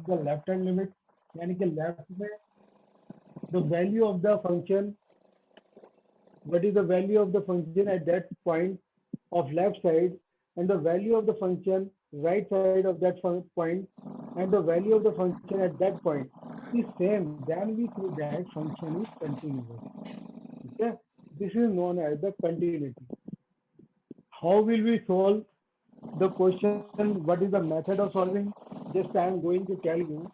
the left hand limit, यानी कि left में the value of the function, what is the value of the function at that point of left side, and the value of the function right side of that point, and the value of the function at that point is same, then we say that function is continuous. Okay, this is known as the continuity. How will we solve the question? What is the method of solving? Just I am going to tell you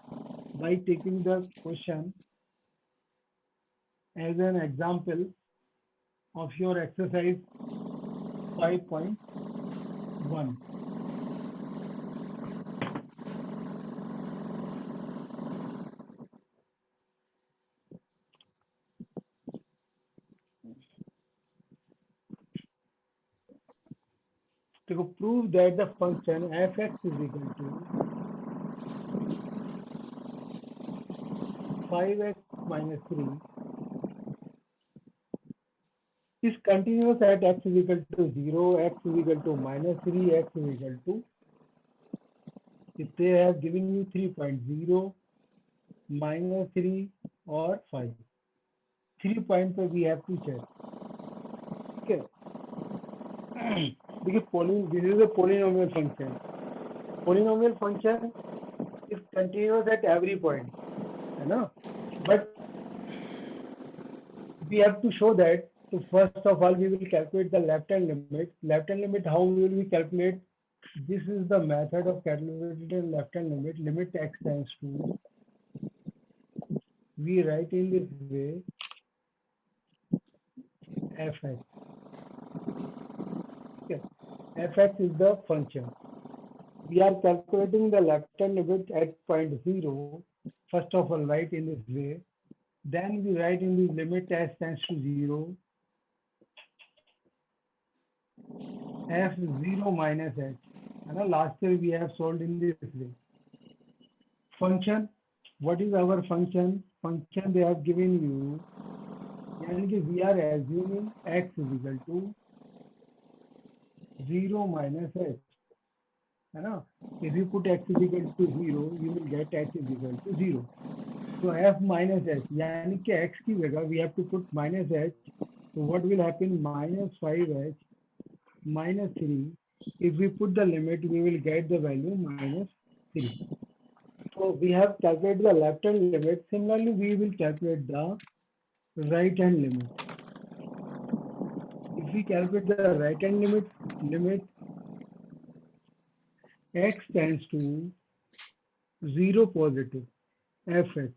by taking the question as an example of your exercise 5.1. To prove that the function fx is equal to 5x minus 3 is continuous at x is equal to 0, x is equal to minus 3, x is equal to, if they have given you 3.0, minus 3 or 5. 3 point per we have to check. Okay. Because this is a polynomial function. Polynomial function is continuous at every point. No? But we have to show that. So first of all, we will calculate the left hand limit. Left hand limit, how will we calculate? This is the method of calculating left hand limit. Limit x tends to, we write in this way, fx. Okay. fx is the function. We are calculating the left hand limit at point 0. First of all, write in this way. Then we write in the limit s tends to 0. f0 minus h. And last year we have solved in this way. Function. What is our function? Function they have given you. Yani we are assuming x is equal to 0 minus h. If you put x is equal to 0, you will get h is equal to 0. So f minus h, yani कि x की जगह we have to put minus h. So what will happen? Minus 5h minus 3. If we put the limit, we will get the value minus 3. So we have calculated the left hand limit. Similarly, we will calculate the right hand limit. If we calculate the right hand limit x tends to 0 positive fx.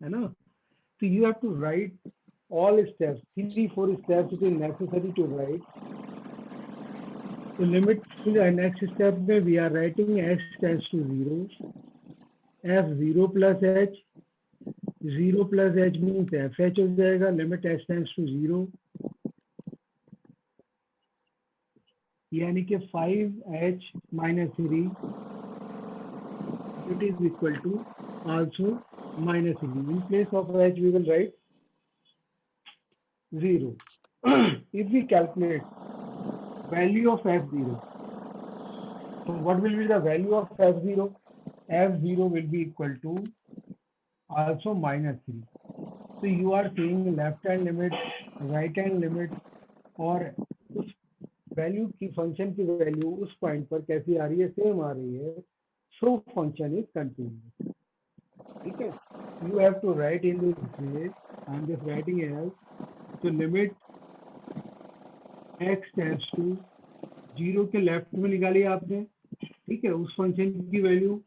So you have to write all steps, 3-4 steps it is necessary to write. So limit in the next step we are writing x tends to 0, f0 plus h, 0 plus h means fh हो जाएगा, limit h tends to 0, यानी कि 5h minus 3 it is equal to also minus 3. In place of h we will write 0. If we calculate value of f0, so what will be the value of f0? f0 will be equal to also minus 3. So you are seeing left hand limit, right hand limit और उस value की function की value उस point पर कैसी आ रही है, same आ रही है. So function is continuous. ठीक है. You have to write in this way. I am just writing as तो लिमिट x टेंड्स टू 0 के लेफ्ट में निकाली आपने. ठीक है, उस फंक्शन की वैल्यू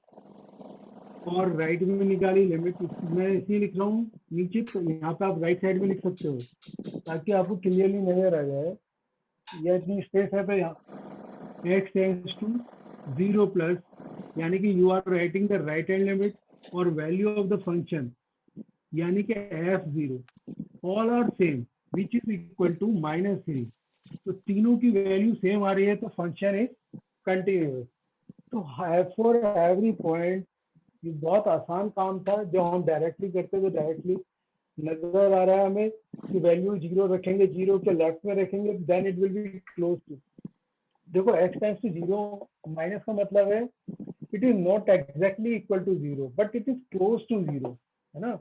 और राइट में निकाली लिमिट. मैं इसलिए लिख रहा हूँ नीचे, तो यहाँ पे आप राइट साइड में लिख सकते हो ताकि आपको क्लियरली नजर आ जाए. या इतनी स्पेस है तो यहाँ x टेंड्स टू 0 प्लस, यानी कि you are writing the right hand limit और वैल्यू ऑफ द फंक्शन यानी कि f0 all are same which is equal to minus 3. तो तीनों की वैल्यू सेम आ रही है तो फंक्शन इज कंटिन्यूअस. तो फॉर एवरी पॉइंट ये बहुत आसान काम था जो हम डायरेक्टली करते थे. डायरेक्टली नजर आ रहा है हमें कि वैल्यू 0 रखेंगे, 0 के लेफ्ट में रखेंगे, then it will be close to. देखो x टेंड्स टू 0 माइनस का मतलब है it is not exactly equal to 0, but it is close to 0, है ना?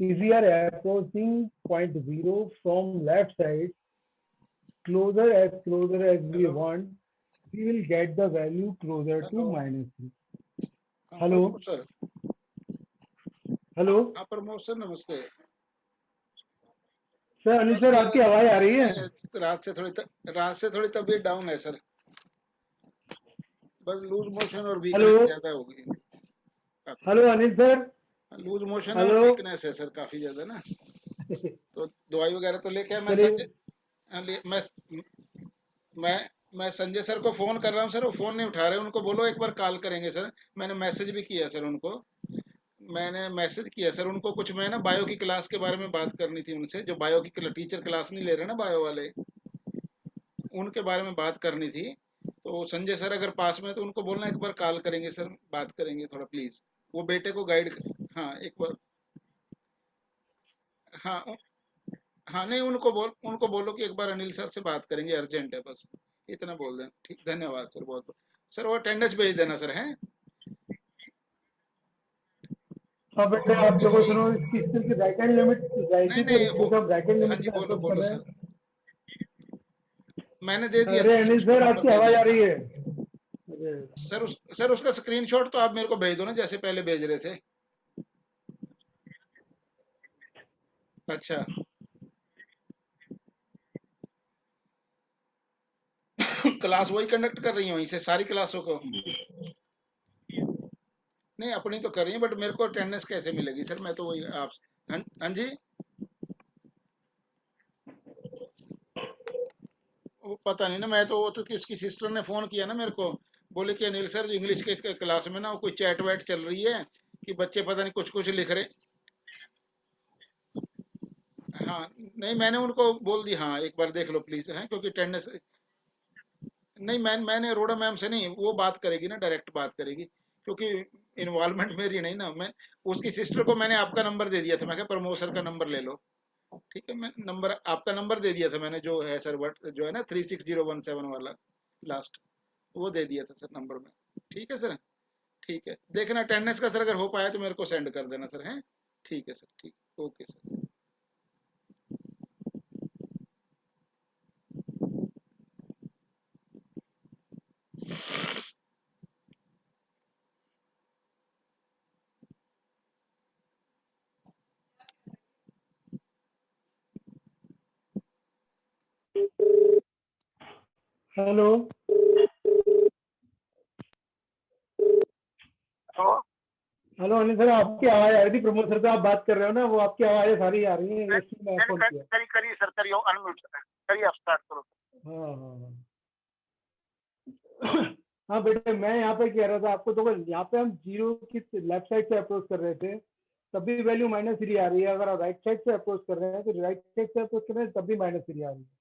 If we are approaching point 0 from left side, closer as we Hello. want, we will get the value closer to Hello. -3. हाँ, hello Pramod sir. Hello हाँ Pramod sir, नमस्ते। Sir, Anil बस sir, आपकी आवाज आ रही है? नहीं, रात से थोड़ी तबीयत डाउन है सर। बस लूज मोशन और हेलो वीकनेस ज्यादा हो गई काफी। Hello Anil sir, loose motion है और हेलो वीकनेस है सर काफी ज्यादा ना। तो दवाई वगैरह तो लेके आए। मैं चलिए। संजय मैं मैं संजय सर को फोन कर रहा हूँ सर, वो फोन नहीं उठा रहे। उनको बोलो एक बार कॉल करेंगे सर। मैंने मैसेज भी किया सर उनको। मैंने मैसेज किया सर उनको। कुछ मैं ना बायो की क्लास के बारे में बात करनी थी उनसे, जो बायो की टीचर क्लास नहीं ले रहे ना बायो वाले, उनके बारे में बात करनी थी। तो संजय सर अगर पास में, तो उनको बोलना एक बार कॉल करेंगे सर, बात करेंगे थोड़ा प्लीज। वो बेटे को गाइड। हाँ एक बार। हाँ हाँ नहीं, उनको बोलो कि एक बार अनिल सर से बात करेंगे, अर्जेंट है बस। इतना बोल देना। ठीक, धन्यवाद सर, बहुत बहुत। सर वो अटेंडेंस भेज देना सर, हैं? हाँ बेटा, आप देखो, इसकी। सुनो, इसकी स्किल की राइट हैंड लिमिट, नहीं इसी नहीं तरीके हो। से हम राइट हैंड हाँ लिमिट जी, का बोलो अप्रोच कर बोलो रहे हैं। सर। मैंने दे दिया अरे था सर, अनिल उसको सर, नंबर आपकी दे आवाज दिया आ था। रही है? अरे सर उसका स्क्रीनशॉट तो आप मेरे को भेज दो ना, जैसे पहले भेज रहे थे। अच्छा। क्लास वही कंडक्ट कर रही है वहीं से सारी क्लासों को? नहीं, अपनी तो कर रही है, बट मेरे को अटेंडेंस कैसे मिलेगी सर? मैं तो वही आप। हाँ हाँ जी। वो पता नहीं ना, मैं तो वो तो उसकी सिस्टर ने फोन किया ना मेरे को। बोले कि अनिल सर, इंग्लिश के क्लास में ना वो कोई चैट वैट चल रही है, कि बच्चे पता नहीं कुछ कुछ लिख रहे। हाँ नहीं, मैंने उनको बोल दी, हाँ एक बार देख लो प्लीज, है, क्योंकि अटेंडेंस। नहीं, मैंने अरोड़ा मैम से नहीं, वो बात करेगी ना, डायरेक्ट बात करेगी, क्योंकि इन्वॉल्वमेंट मेरी नहीं ना। मैं उसकी सिस्टर को मैंने आपका नंबर दे दिया था, मैं क्या प्रमोद सर का नंबर ले लो। ठीक है, मैं नंबर, आपका नंबर दे दिया था मैंने, जो है सर, वट जो है ना 36017 वाला लास्ट, वो दे दिया था सर नंबर में। ठीक है सर। ठीक है, देखना अटेंडेंस का सर, अगर हो पाया तो मेरे को सेंड कर देना सर, हैं? ठीक है सर, ठीक। Okay sir. हेलो तो हेलो अनिल सर, आपकी आवाज आ रही थी, प्रमोद सर से आप बात कर रहे हो ना, वो आपकी आवाजें सारी आ रही हैं, इसलिए मैं फोन किया। करिए सर, करिए अनम्यूट करिए, आप स्टार्ट करो। हाँ हाँ हाँ। हाँ बेटे, मैं यहाँ पे कह रहा था आपको, तो यहाँ पे हम जीरो की लेफ्ट साइड से अप्रोच कर रहे थे, तब भी वैल्यू -3 आ रही है। अगर आप राइट साइड से अप्रोच कर रहे हैं, तो राइट साइड से अप्रोच कर रहे हैं, तब भी -3 आ रही है।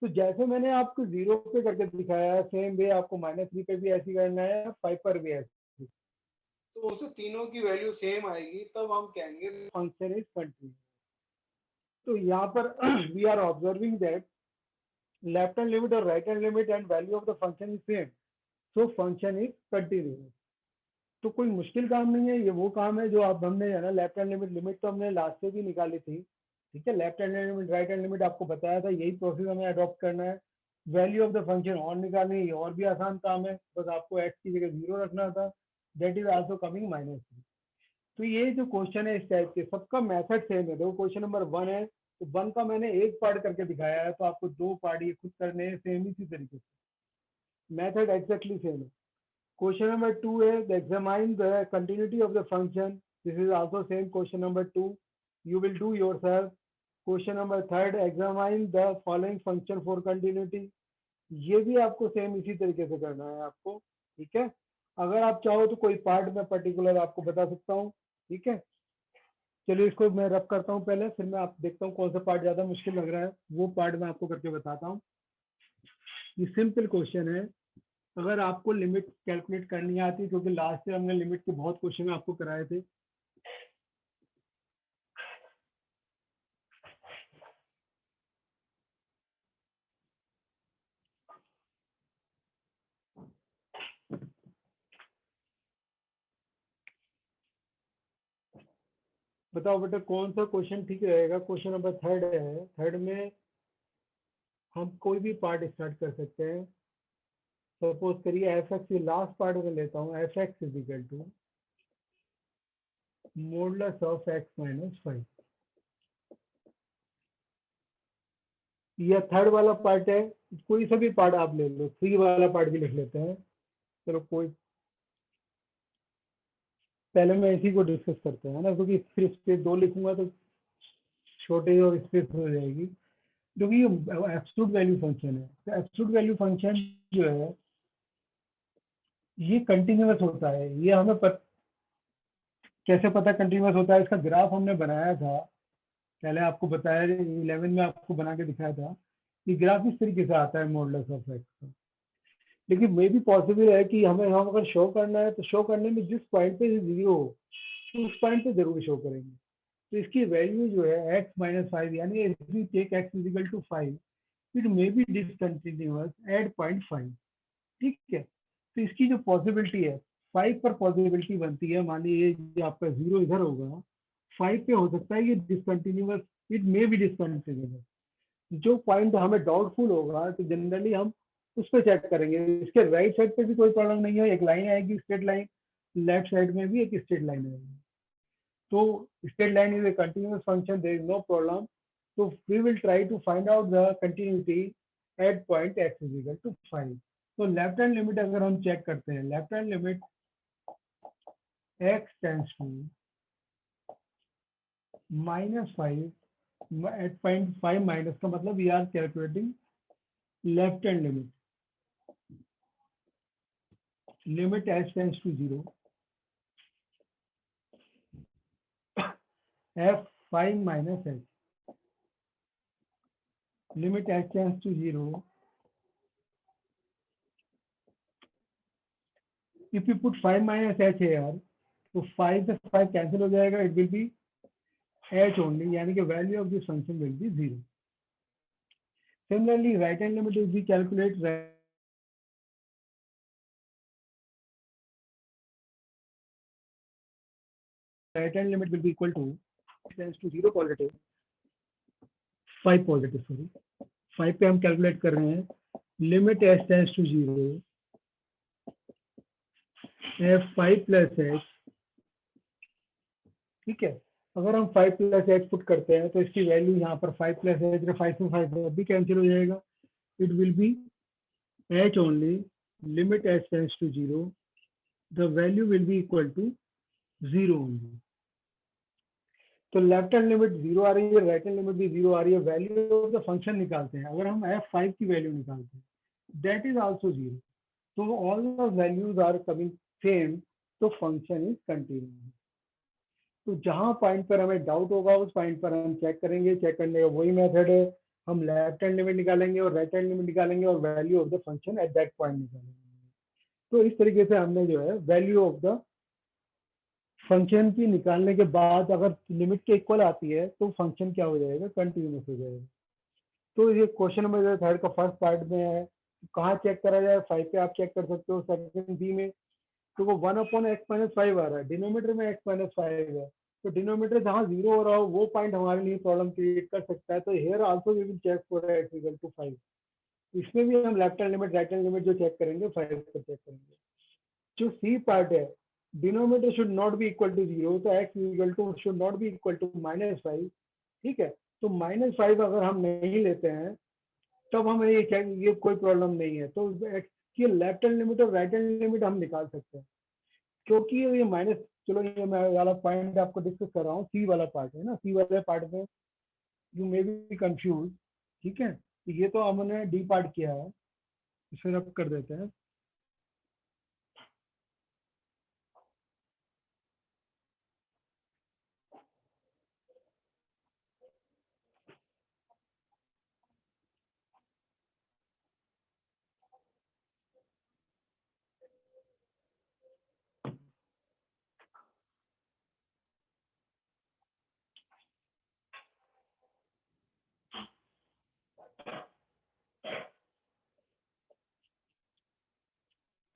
तो जैसे मैंने आपको 0 पे करके दिखाया है, सेम वे आपको -3 पे भी ऐसी करना है, 5 पर भी ऐसी। तो उसे तीनों की वैल्यू सेम आएगी, तब हम कहेंगे फंक्शन इज कंटिन्यूअस। तो यहाँ पर we are observing that left hand limit और right hand limit and value of the function is same, so function is continuous. तो कोई मुश्किल काम नहीं है, ये वो काम है जो आप हमने, है ना, लेफ्ट हैंड लिमिट, तो हमने लास्ट से भी निकाली थी। ठीक है, left hand limit, right hand limit आपको बताया था, यही प्रोसेस हमें अडॉप्ट करना है। वैल्यू ऑफ द फंक्शन और निकालनी है, ये और भी आसान काम है, बस आपको एक्स की जगह 0 रखना था। That is also coming -3। तो ये जो क्वेश्चन है इस टाइप के, सबका मेथड सेम है। देखो, क्वेश्चन नंबर 1 है, तो 1 का मैंने एक पार्ट करके दिखाया है, तो आपको 2 पार्ट ये खुद करने हैं, सेम इसी तरीके से, मेथड एक्जैक्टली सेम है। Question number 2 is examine the continuity of the function. This is also same question number 2. You will do yourself. Question number 3, examine the following function for continuity. ये भी आपको same इसी तरीके से करना है आपको। ठीक है, अगर आप चाहो तो कोई पार्ट में पर्टिकुलर आपको बता सकता हूँ। ठीक है, चलिए इसको मैं रब करता हूँ पहले, फिर मैं आप देखता हूँ कौन सा पार्ट ज्यादा मुश्किल लग रहा है, वो पार्ट मैं आपको करके बताता हूँ। ये सिंपल क्वेश्चन है। अगर आपको लिमिट कैलकुलेट करनी आती, क्योंकि लास्ट से हमने लिमिट के बहुत क्वेश्चन आपको कराए थे, बताओ बेटा कौन सा क्वेश्चन ठीक रहेगा। क्वेश्चन नंबर थर्ड है। थर्ड में हम कोई भी पार्ट स्टार्ट कर सकते हैं। सपोज करिए एफ एक्स, लास्ट पार्ट में लेता हूँ, f x is equal to modulus of x minus 5। यह थर्ड वाला पार्ट है। कोई सा भी पार्ट आप ले लो, थ्री वाला पार्ट भी लिख लेते हैं। चलो कोई, पहले मैं इसी को डिस्कस करते हैं ना, क्योंकि फिर स्पेस दो लिखूंगा तो छोटे और स्पेस हो जाएगी। क्योंकि ये एब्सोल्यूट वैल्यू फंक्शन है, तो एब्सोल्यूट वैल्यू फंक्शन जो है ये कंटिन्यूअस होता है। ये हमें कैसे पता कंटिन्यूअस होता है, इसका ग्राफ हमने बनाया था पहले, आपको बताया 11 में आपको बना के दिखाया था कि ग्राफ इस तरीके से आता है मॉडुलस ऑफ एक्स का। लेकिन मे भी पॉसिबल है कि हमें हम अगर शो करना है तो शो करने में जिस पॉइंट पे जीरो हो तो उस पॉइंट पे जरूर शो करेंगे। तो इसकी वैल्यू जो है एक्स माइनस 5, यानी if we take x is equal to 5, it may be discontinuous at 0.5। ठीक है, तो इसकी जो पॉसिबिलिटी है 5 पर पॉसिबिलिटी बनती है। मान लीजिए जो आपका जीरो इधर होगा, 5 पे हो सकता है ये discontinuous, it may be discontinuous. जो पॉइंट हमें डाउटफुल होगा तो जनरली हम उस पर चेक करेंगे। इसके राइट साइड पे भी कोई प्रॉब्लम नहीं है, एक लाइन आएगी स्ट्रेट लाइन, लेफ्ट साइड में भी एक स्ट्रेट लाइन आएगी। तो straight line is a continuous function, there is no problem. तो we will try to find out the continuity at point x is equal to 5। तो left hand limit अगर हम check करते हैं, left hand limit x tends to -5 at point 5, minus का मतलब we are calculating left hand limit. limit h tends to 0, f 5 minus h, limit h tends to 0, if you put 5 minus h here, तो 5 से 5 cancel हो जाएगा, it will be h only, यानी कि value of this function will be 0. Similarly, right hand limit will be calculate right hand limit will be equal to tends to 0 positive 5 positive, sorry 5 पे हम calculate कर रहे हैं, limit h tends to 0, f 5 plus h। ठीक है, अगर हम 5 plus H put करते हैं तो इसकी वैल्यू यहाँ पर 5 प्लस एच, 5 से 5 भी कैंसिल हो जाएगा, it will be h only, limit h tends to 0, the value will be equal to 0 only. तो लेफ्ट हैंड लिमिट 0 आ रही है, राइट हैंड लिमिट भी 0 आ रही है। वैल्यू ऑफ द फंक्शन निकालते हैं, अगर हम f5 की वैल्यू निकालते हैं दैट इज आल्सो 0, तो all the values are coming same, तो फंक्शन इज कंटिन्यूअस। तो जहां पॉइंट पर हमें डाउट होगा उस पॉइंट पर हम चेक करेंगे। चेक करने का वही मेथड है, हम लेफ्ट हैंड लिमिट निकालेंगे और राइट हैंड लिमिट निकालेंगे और value of the function at that point निकालेंगे। तो इस तरीके से हमने जो है वैल्यू ऑफ द फंक्शन की निकालने के बाद अगर लिमिट के इक्वल आती है तो फंक्शन क्या हो जाएगा, कंटिन्यूअस हो जाएगा। तो ये क्वेश्चन नंबर थर्ड का फर्स्ट पार्ट में है, कहाँ चेक करा जाए, 5 पे आप चेक कर सकते हो। सेकंड बी में तो वो 1/x-5 आ रहा है, डिनोमीटर में x-5 है, तो डिनोमीटर जहाँ 0 हो रहा हो वो पॉइंट हमारे लिए प्रॉब्लम क्रिएट कर सकता है। तो here also we will check for x equal to 5। इसमें भी हम left hand limit right hand limit जो चेक करेंगे 5 पर चेक करेंगे। जो सी पार्ट है, denominator should not be equal to 0, तो x equal to should not be equal to -5। ठीक है, तो -5 अगर हम नहीं लेते हैं तब हमें ये कोई प्रॉब्लम नहीं है। तो x की लेफ्ट हैंड लिमिट और राइट हैंड लिमिट हम निकाल सकते हैं, क्योंकि ये माइनस, चलो ये मैं वाला पॉइंट आपको डिस्कस कर रहा हूँ, सी वाला पार्ट है ना, सी वाले पार्ट में यू मे बी कंफ्यूज। ठीक है, तो ये तो हमने डी पार्ट किया है, इसे रब कर देते हैं।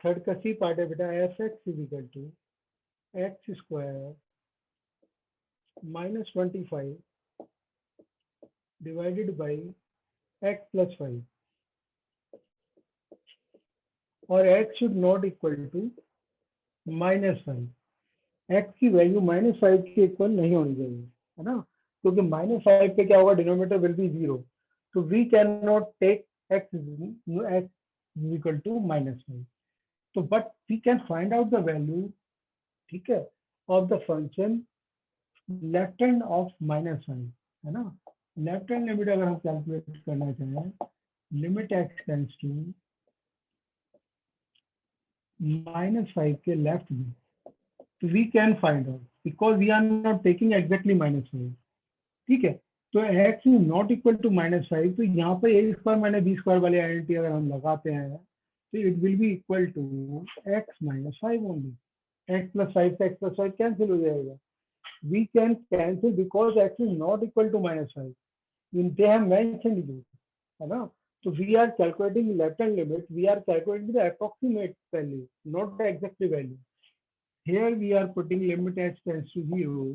थर्ड का सी पार्ट है बेटा, f x is equal to x² -25 divided by x + 5 और x should not equal to -5। x की वैल्यू -5 के इक्वल नहीं होनी चाहिए, है ना, क्योंकि -5 पे क्या होगा, डिनोमिनेटर विल बी 0, तो we can not take x equal to -5। तो but we can find out the value, ठीक है, of the function left hand of -5, है ना। लेफ्ट हैंड लिमिट अगर हम कैलकुलेट करना चाहें, लिमिट x टेंड्स टू -5 के लेफ्ट में, तो we can find out because we are not taking exactly -5, ठीक है। तो x इज नॉट इक्वल टू -5, तो यहाँ पे a square minus b square वाली आइडेंटिटी अगर हम लगाते हैं तो it will be equal to x - 5 only. x + 5 से x + 5 कैंसिल हो जाएगा। We can cancel because x is not equal to -5. They have mentioned it, है ना। So we are calculating left hand limit. We are calculating the approximate value, not the exact value. Here we are putting limit h tends to 0.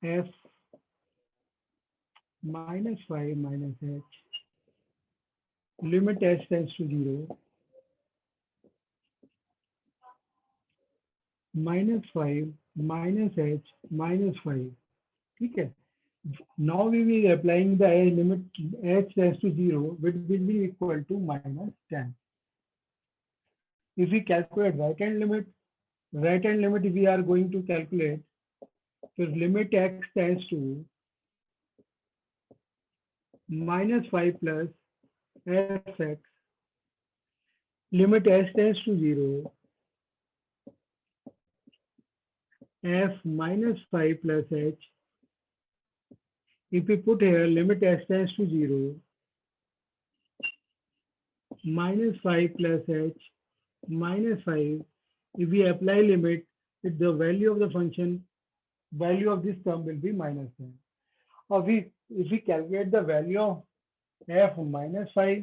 F -5 minus h. Limit h tends to 0. -5 minus h minus 5. ठीक है। Now we will be applying the limit h tends to 0, which will be equal to -10. If we calculate right hand limit we are going to calculate, so limit x tends to -5 plus fx, limit h tends to 0, f -5 plus h. If we put here limit h tends to 0, -5 plus h minus 5, if we apply limit, the value of the function, value of this term will be -10. Or if we calculate the value of f -5,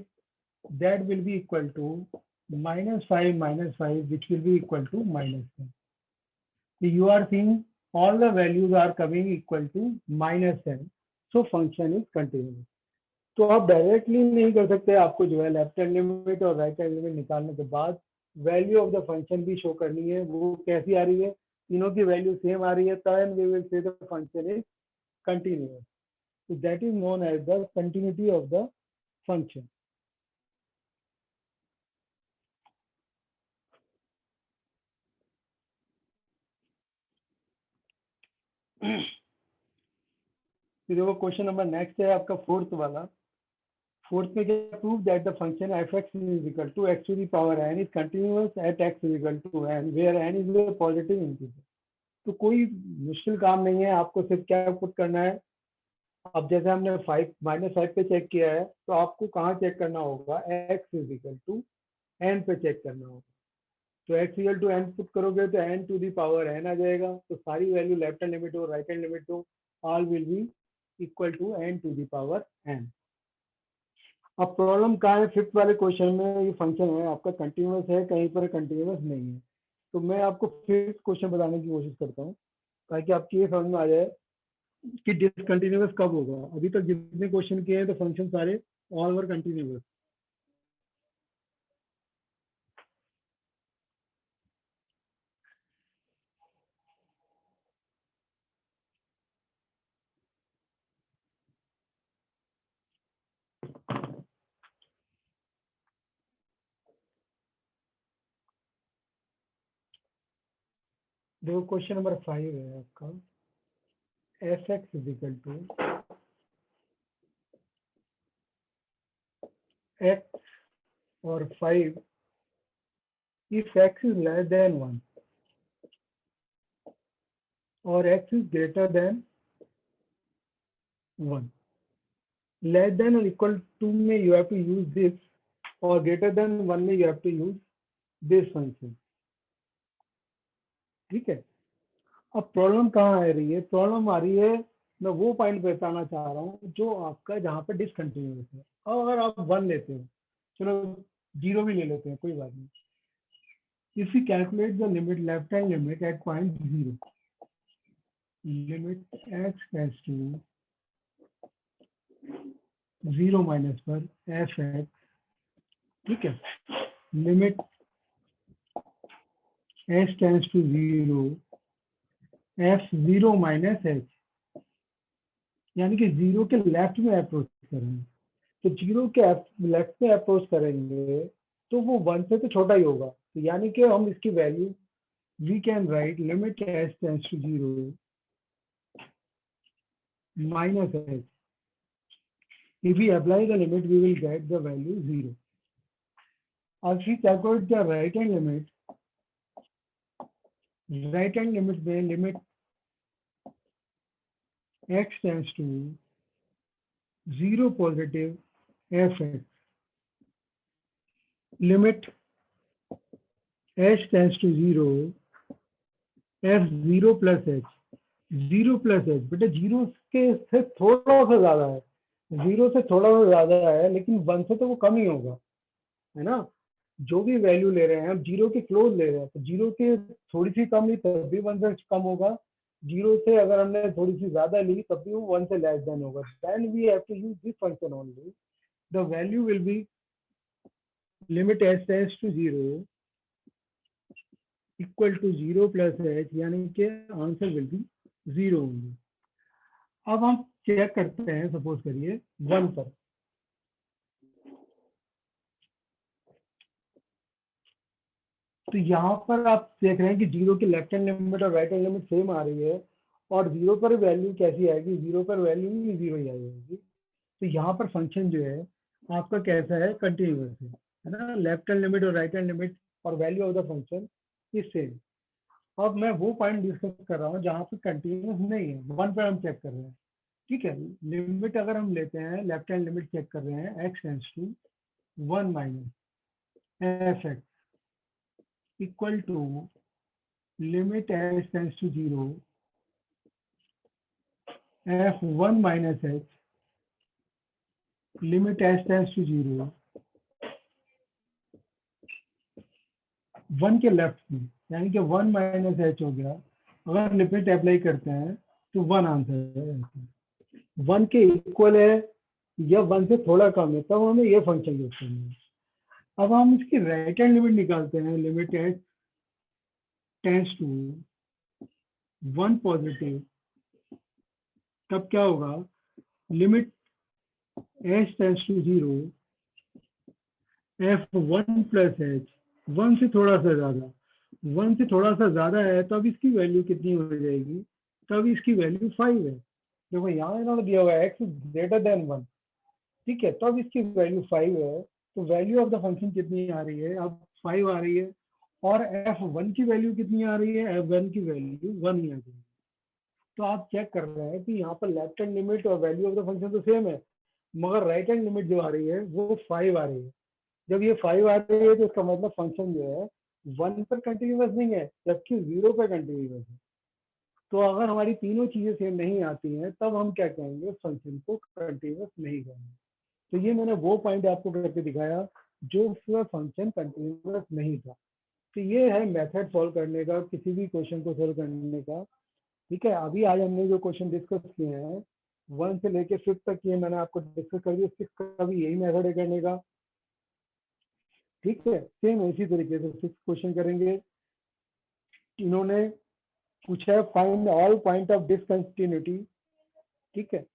that will be equal to -5 minus 5, which will be equal to -10. So you are seeing all the values are coming equal to -10. So function is continuous. तो आप directly नहीं कर सकते, आपको जो है left hand limit और right hand limit निकालने के बाद वैल्यू ऑफ द फंक्शन भी शो करनी है। वो कैसी आ रही है, तीनों की वैल्यू सेम आ रही है, then we will say the function is continuous. So that is known as the continuity of the function. देखो क्वेश्चन नंबर नेक्स्ट है आपका फोर्थ वाला। फोर्थ में क्या, prove that the function f(x) is equal to x to the power n is continuous at x is equal to n where n is a positive integer. तो कोई मुश्किल काम नहीं है, आपको सिर्फ क्या पुट करना है। अब जैसे हमने -5 पे चेक किया है, तो आपको कहाँ चेक करना होगा, x is equal to n पे चेक करना होगा। तो x equal to n put करोगे तो n to the power n आ जाएगा। तो सारी वैल्यू लेफ्ट हैंड लिमिट हो राइट हैंड लिमिट हो, all will be equal to n to the power n। अब प्रॉब्लम कहाँ है, फिफ्थ वाले क्वेश्चन में ये फंक्शन है आपका कंटिन्यूअस है, कहीं पर कंटिन्यूअस नहीं है। तो मैं आपको फिफ्थ क्वेश्चन बताने की कोशिश करता हूँ ताकि आपकी ये समझ में आ जाए कि डिसकंटिन्यूअस कब होगा। अभी तक जितने क्वेश्चन किए हैं तो फंक्शन सारे ऑल वर कंटिन्यूअस। देखो क्वेश्चन नंबर 5 है आपका, f(x) is equal to x और 5 if x is less than 1 और x is greater than 1। less than or equal to में you have to use this और greater than 1 में you have to use this function। ठीक है। अब problem कहाँ आ रही है, प्रॉब्लम आ रही है, मैं वो पॉइंट बताना चाह रहा हूँ जो आपका जहाँ पे डिसकंटिन्यूअस है। अब अगर आप 1 लेते हो, चलो 0 भी ले लेते हैं, कोई बात नहीं। If we calculate the limit, left hand limit at point 0, limit x tends to 0 minus पर एफ एक्स, ठीक है, limit h tends to 0 f 0 minus h, यानी कि 0 के लेफ्ट में अप्रोच करेंगे। तो 0 के लेफ्ट में अप्रोच करेंगे तो वो 1 से तो छोटा ही होगा, तो यानी कि हम इसकी value we can write limit h tends to 0 minus h. If we apply the limit, we will get the value 0. If we calculate the right hand limit में limit x tends to 0 positive fx, limit h tends to 0 f 0 plus h, 0 plus h, बेटा 0 के से थोड़ा सा ज्यादा है, 0 से थोड़ा सा ज्यादा है, लेकिन 1 से तो वो कम ही होगा, है ना। जो भी वैल्यू ले रहे हैं हम 0 के क्लोज ले रहे हैं, तो 0 के थोड़ी सी कम ली तब भी 1 से कम होगा, 0 से अगर हमने थोड़ी सी ज्यादा ली तब भी वो 1 से लेस देन होगा। Then we have to use this function only, the value will be limit h tends to 0 equal to 0 plus h, यानी कि आंसर विल बी 0 ओनली। अब हम चेक करते हैं, सपोज करिए 1 पर, तो यहाँ पर आप देख रहे हैं कि 0 की लेफ्ट हैंड लिमिट और राइट हैंड लिमिट सेम आ रही है, और 0 पर वैल्यू कैसी आएगी, 0 पर वैल्यू भी 0 ही आएगी। तो यहाँ पर फंक्शन जो है आपका कैसा है, कंटिन्यूअस है ना, लेफ्ट हैंड लिमिट और राइट हैंड लिमिट और value of the function is same. अब मैं वो पॉइंट डिस्कस कर रहा हूँ जहाँ पर कंटिन्यूअस नहीं है, 1 पर हम चेक कर रहे हैं, ठीक है। लिमिट अगर हम लेते हैं, लेफ्ट हैंड लिमिट चेक कर रहे हैं, x tends to 1 minus f x equal to limit h tends to 0 f 1 minus h, limit h tends to 0 1 के लेफ्ट में, यानी कि 1 माइनस h हो गया। अगर लिमिट अप्लाई करते हैं तो 1 आंसर है, 1 के इक्वल है या 1 से थोड़ा कम है, तब हमें ये फंक्शन यूज करना है। अब हम इसकी राइट हैंड लिमिट निकालते हैं, limit h tends to 1 positive, तब क्या होगा, limit h tends to 0 f 1 plus h, 1 से थोड़ा सा ज्यादा, 1 से थोड़ा सा ज्यादा है, तब इसकी वैल्यू कितनी हो जाएगी, तब इसकी वैल्यू 5 है। देखो यहाँ इन्होंने दिया हुआ है x ग्रेटर देन 1, ठीक है, तब इसकी वैल्यू 5 है, तो वैल्यू ऑफ द फंक्शन कितनी आ रही है, अब 5 आ रही है, और f1 की वैल्यू कितनी आ रही है, f1 की वैल्यू 1 ही आ रही है। तो आप चेक कर रहे हैं कि यहाँ पर लेफ्ट हैंड लिमिट और वैल्यू ऑफ द फंक्शन तो सेम है, मगर राइट हैंड लिमिट जो आ रही है वो 5 आ रही है। जब ये 5 आ रही है तो इसका मतलब फंक्शन जो है 1 पर कंटिन्यूअस नहीं है, जबकि 0 पर कंटिन्यूअस है। तो अगर हमारी तीनों चीजें सेम नहीं आती हैं, तब हम क्या कहेंगे, फंक्शन को कंटिन्यूअस नहीं कहेंगे। तो ये मैंने वो पॉइंट आपको करके दिखाया जो फंक्शन कंटिन्यूअस नहीं था। तो ये है मेथड सॉल्व करने का, किसी भी क्वेश्चन को सॉल्व करने का, ठीक है। अभी आज हमने जो क्वेश्चन डिस्कस किए हैं 1 से लेके 6 तक किए, मैंने आपको डिस्कस कर दिया, 6 का भी यही मेथड है करने का, ठीक है। सेम इसी तरीके से 6 क्वेश्चन करेंगे। इन्होंने पूछा है find all point of discontinuity, ठीक है,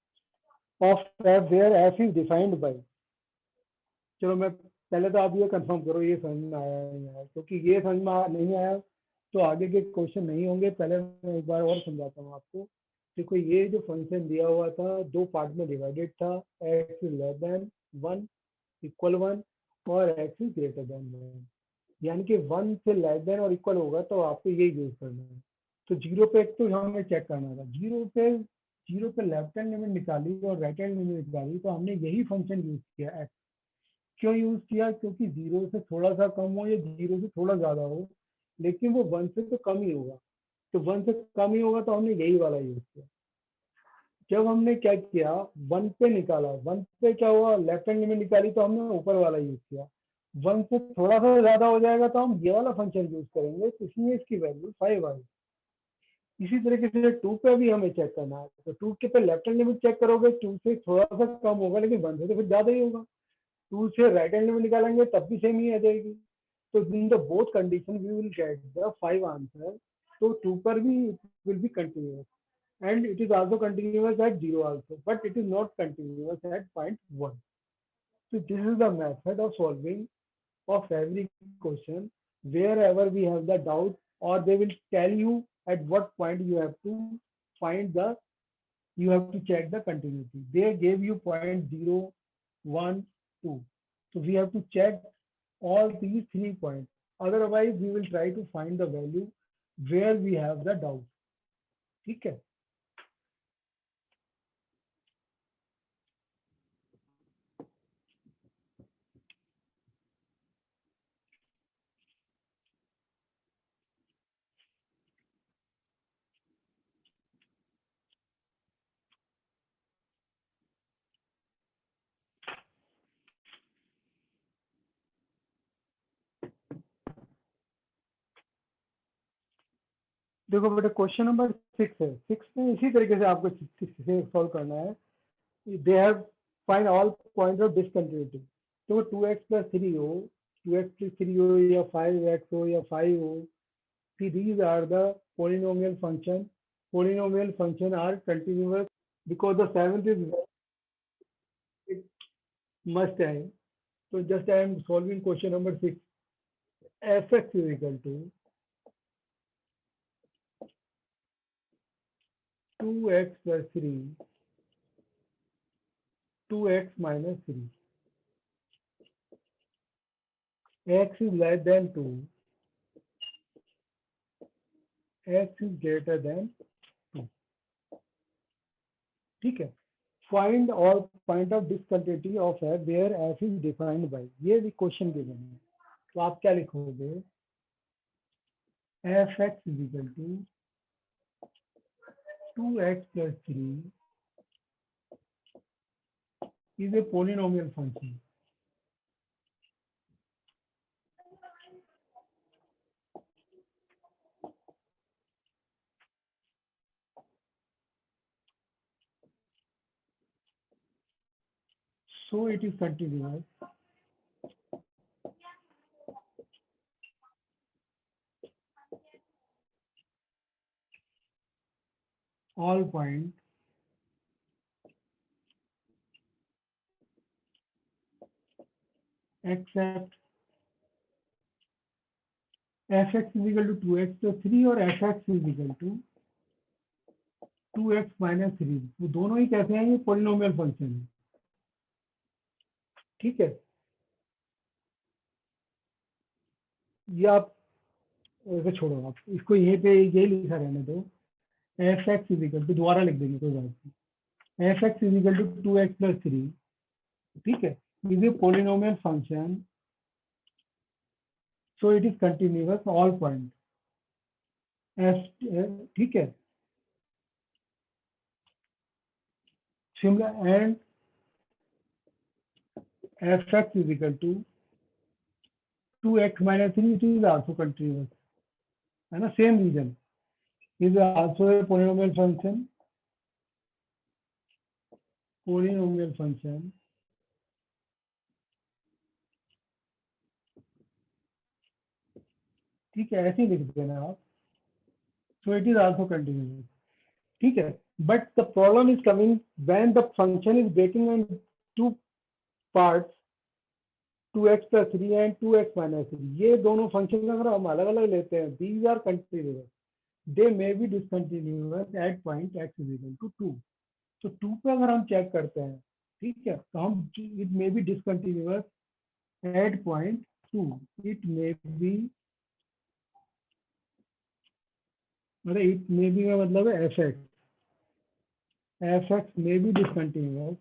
of f where f is defined by. चलो मैं पहले तो आप ये कंफर्म करो ये समझ में आया नहीं आया, क्योंकि ये समझ में नहीं आया तो आगे के क्वेश्चन नहीं होंगे। पहले मैं एक बार और समझाता हूँ आपको। देखो ये जो फंक्शन दिया हुआ था 2 पार्ट में डिवाइडेड था, x is less than 1 equal 1 और x इज ग्रेटर देन 1, यानी कि 1 से लेस देन और इक्वल होगा तो आपको ये यूज करना है। तो 0 पे एक तो हमें चेक करना था, 0 पे लेफ्ट हैंड लिमिट निकाली और राइट हैंड लिमिट निकाली, तो हमने यही फंक्शन यूज किया x। क्यों यूज किया, क्योंकि 0 से थोड़ा सा कम हो या 0 से थोड़ा ज्यादा हो, लेकिन वो 1 से तो कम ही होगा, तो 1 से कम ही होगा तो हमने यही वाला यूज किया। जब हमने क्या किया 1 पे निकाला, 1 पे क्या हुआ, लेफ्ट हैंड लिमिट निकाली तो हमने ऊपर वाला यूज किया, 1 से थोड़ा सा ज्यादा हो जाएगा तो हम ये वाला फंक्शन यूज करेंगे, तो इसलिए इसकी वैल्यू 5 आई। इसी तरीके से 2 पे भी हमें चेक करना है, तो 2 के पे लेफ्ट हैंड लिमिट चेक करोगे, 2 से थोड़ा सा कम होगा लेकिन 1 से तो फिर ज्यादा ही होगा। 2 से राइट हैंड लिमिट निकालेंगे तब भी सेम ही आ जाएगी। तो in the both condition we will get the 5 answer. तो 2 पर भी will be continuous and it is also continuous at 0 also, but it is not continuous at point 1. So this is the method of solving of every question wherever we have the doubt, or they will tell you at what point you have to find the, you have to check the continuity. They gave you point 0, 1, 2. So we have to check all these 3 points. Otherwise, we will try to find the value where we have the doubt. ठीक है? देखो बेटा, question number 6 है। 6 में इसी तरीके से आपको सॉल्व करना है। They have find all points of discontinuity. तो 2x प्लस 3 हो, 2x प्लस 3 हो, या 5x हो, या 5 हो, these are the polynomial function. Polynomial function are continuous because the seventh is it must have. So just I am solving question number 6. Fx is equal to 2x plus 3, 2x minus 3. X is less than 2, x is greater than 2. ठीक है? Find all point of discontinuity of f where f is defined by, ये भी question given है। तो आप क्या लिखोगे? fx is equal to 2x plus 3 is a polynomial function. So it is continuous. All points except fx is equal to 2x plus 3 और fx is equal to 2x minus 3। वो दोनों ही कहते हैं ये पोलिनोमियल फंक्शन है। ठीक है? ये आप ऐसे छोड़ो, आप इसको यहीं पे यही लिखा रहने दो। fx is equal to, दोबारा लिख देंगे कोई बात नहीं। fx is equal to 2x plus 3, ठीक है, is a polynomial function, so it is continuous all point f, ठीक है, similar, and fx is equal to 2x minus 3, it is also continuous, है ना, same reason, is also a polynomial function, ठीक है, ऐसे ही लिख देना आप। So it is also continuous, ठीक है, but the problem is coming when the function is breaking in two parts, 2x plus 3 and 2x minus 3। ये दोनों फंक्शन अगर हम अलग अलग लेते हैं, these are continuous, they may be discontinuous at point x is equal to 2। तो 2 पे अगर हम चेक करते हैं, ठीक है, तो हम it may be discontinuous at point 2, it may be, मतलब it may be का मतलब है fx may be discontinuous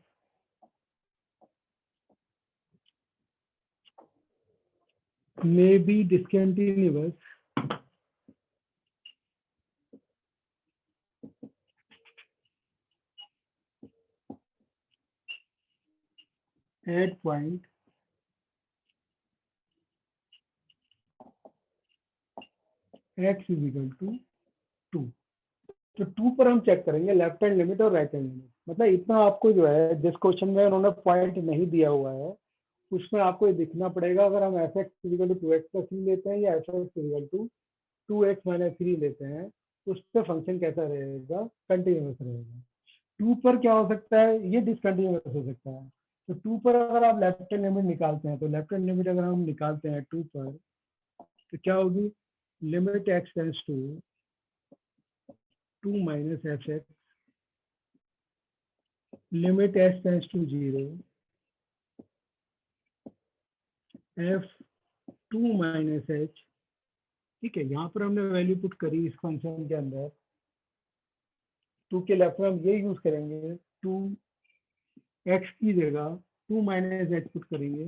at point x is equal to 2। तो 2 पर हम चेक करेंगे लेफ्ट हैंड लिमिट और राइट हैंड लिमिट। मतलब इतना आपको जो है जिस क्वेश्चन में उन्होंने पॉइंट नहीं दिया हुआ है उसमें आपको ये दिखना पड़ेगा। अगर हम f x equal to 2x plus 3 लेते हैं या f x equal to 2x minus 3 लेते हैं तो उससे फंक्शन कैसा रहेगा, कंटिन्यूअस रहेगा। 2 पर क्या हो सकता है, ये डिसकंटिन्यूअस हो सकता है। तो 2 पर अगर आप लेफ्ट हैंड लिमिट निकालते हैं तो लेफ्ट हैंड लिमिट अगर हम निकालते हैं 2 पर तो क्या होगी, limit x tends to 2 minus f x, limit h tends to 0, f2 minus h। ठीक है, यहाँ पर हमने वैल्यू पुट करी इस फंक्शन के अंदर। 2 के लेफ्ट में हम ये यूज करेंगे, 2x की जगह 2 माइनस h पुट करेंगे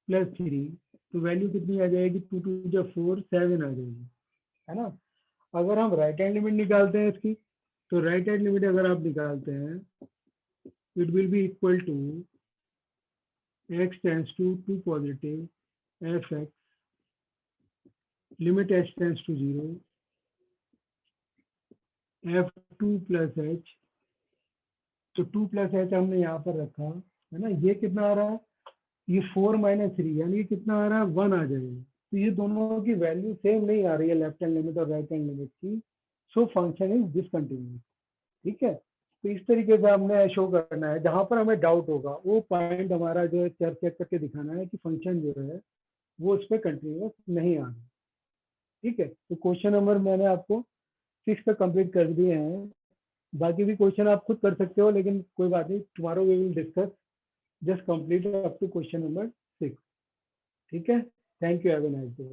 प्लस 3, तो वैल्यू कितनी आ जाएगी, 2 2 जो 4 7 आ जाएगी, है ना। अगर हम राइट हैंड लिमिट निकालते हैं इसकी, तो राइट हैंड लिमिट अगर आप निकालते हैं it will be equal to x tends to 2 positive f x, limit h tends to 0, f2 plus h। तो 2 प्लस h हमने यहाँ पर रखा, है ना। ये कितना आ रहा है, ये 4 माइनस 3 यानी ये कितना आ रहा है, 1 आ जाएगा। तो ये दोनों की वैल्यू सेम नहीं आ रही है, लेफ्ट हैंड लिमिट और राइट हैंड लिमिट की। सो फंक्शन इज डिसकंटिन्यूअस। ठीक है, तो इस तरीके से हमने शो करना है। जहां पर हमें डाउट होगा वो पॉइंट हमारा जो है चेक करके दिखाना है कि फंक्शन जो है वो उस पर कंटिन्यूअस नहीं आ रहा। ठीक है, तो क्वेश्चन नंबर मैंने आपको 6 तक कंप्लीट कर दिए हैं। बाकी भी क्वेश्चन आप खुद कर सकते हो, लेकिन कोई बात नहीं, tomorrow we will discuss just complete up to question number 6। ठीक है, thank you, have a nice day.